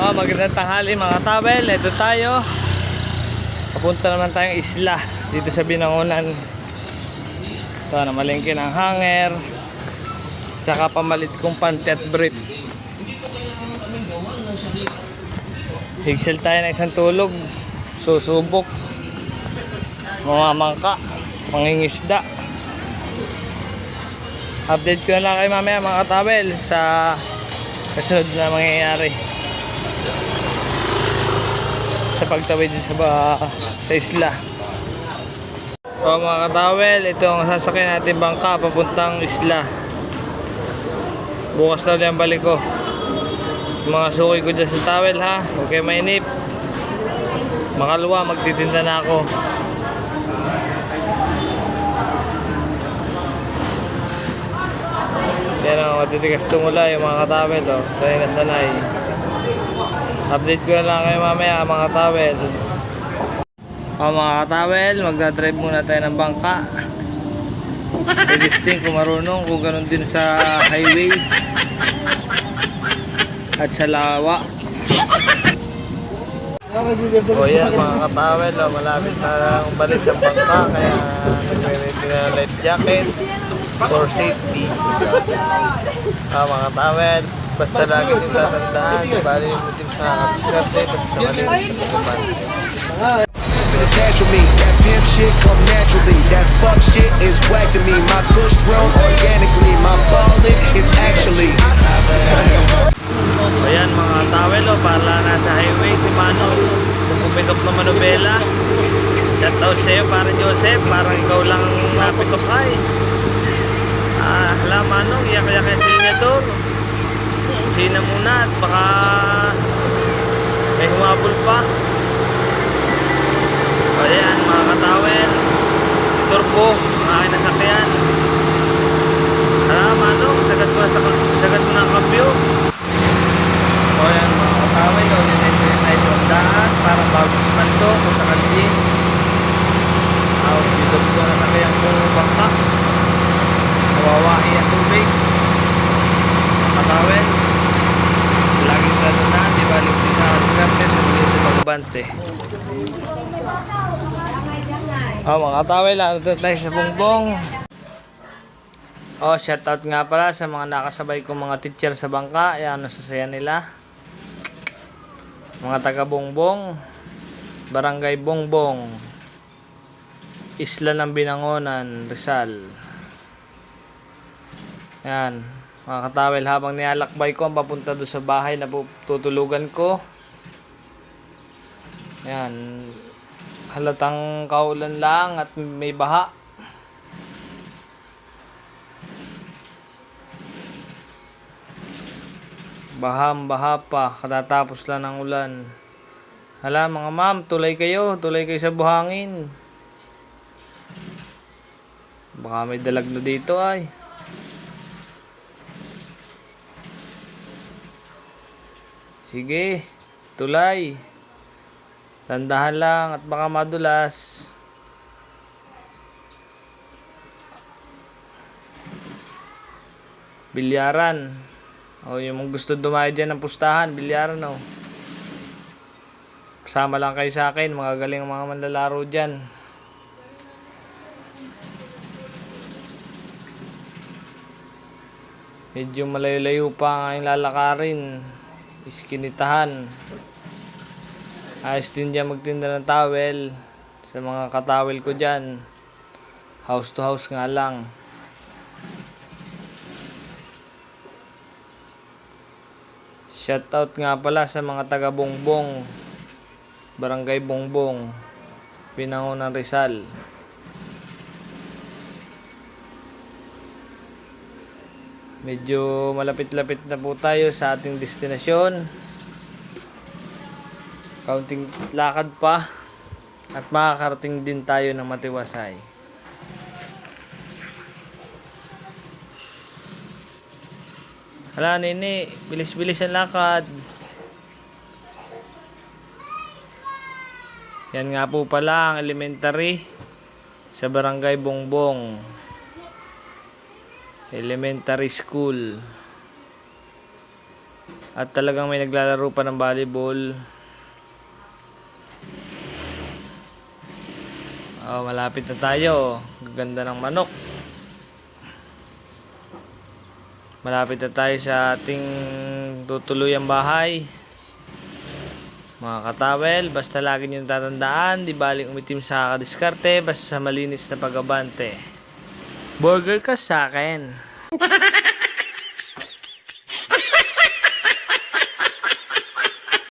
Magandang tanghali mga tabel. Ito tayo. Papunta naman tayong isla dito sa Binangonan. Ito, namalengke ng hanger. Tsaka pamalit kong panty at brief. Higsel tayo ng isang tulog. Susubok. Mamamangka. Mangingisda. Update ko na lang kayo mamaya mga tabel sa kasunod na mangyayari sa pagtawid sa isla. So mga katawel, ito ang sasakyan natin bangka papuntang isla. Bukas daw yung balik ko. Yung mga suki ko dyan sa tawel ha, huwag kayo mainip. Makalwa, magtitinda na ako. Yan o, matitigas tumula yung mga katawel o. Sanay na sanay. Update ko na lang kayo mamaya mga katawel. O mga katawel, magdadrive muna tayo ng bangka. Registing kung marunong, kung ganun din sa highway at sa lawa. O yan mga katawel o, malapit na umalis ang bangka. Kaya nagre-ready na life jacket for safety. Mga tawel, basta lagi yung tatandaan, bali yung motive sa diskarte at sa malinis na pagkapan. That pimp shit come naturally. That fuck shit is whack to me. My kush grown organically. My ballin' is actually. Ayan mga tawel o, para nasa highway si Mano. Pupitok na manubela. Shoutout sa'yo para Joseph, parang ikaw lang napitok ay. Hala Manong, iyak-iyak yung senador. Sina muna at baka may humabol pa. Ayan mga katawel, turbo, aking nasakyan. Hala Manong, sagad mo na ang kabyo. Ayan mga katawel, ulit-ulit na ito ang daan, parang bagong spando o sa kalye. Dito ko nasakyan kong bangka. Nawawahi ang tubig ang katawel sa laging tatandaan, di ba liwti sa diskarte sa tuloy sa pagbante. Mga katawel, ito tayo sa Bongbong. Shoutout nga pala sa mga nakasabay kong mga teacher sa bangka. Ayan, sasaya nila, mga taga Bongbong, Barangay Bongbong, Isla ng Binangonan, Rizal. Yan, mga katawel, habang nilalakbay ko ang papunta doon sa bahay na tutulugan ko. Yan, halatang kaulan lang at may baha. Baham-baha pa, katatapos lang ng ulan. Hala mga ma'am, tulay kayo sa buhangin. Baka may dalag na dito ay. Sige, tulay. Tandahan lang at baka madulas. Bilyaran. Yung gusto dumayo dyan ng pustahan, bilyaran o. Kasama lang kayo sa akin, mga galing mga manlalaro dyan. Medyo malayo-layo pa ang lalakarin. Iskinitahan. Ayos din dyan magtinda ng towel sa mga katawel ko dyan. House to house nga lang. Shoutout nga pala sa mga taga Bongbong, Barangay Bongbong, Binangonan, Rizal. Medyo malapit-lapit na po tayo sa ating destinasyon. Kaunting lakad pa at makakarating din tayo ng matiwasay. Hala nini, bilis-bilis ang lakad. Yan nga po pala ang elementary sa Barangay Bongbong. Elementary School. At talagang may naglalaro pa ng volleyball. Oh, malapit na tayo. Gaganda ng manok. Malapit na tayo sa ating tutuluyang bahay. Mga katawel, basta lagi niyong tatandaan, di baling umitim sa kadiskarte, basta malinis na pagabante. Burger ka sa akin.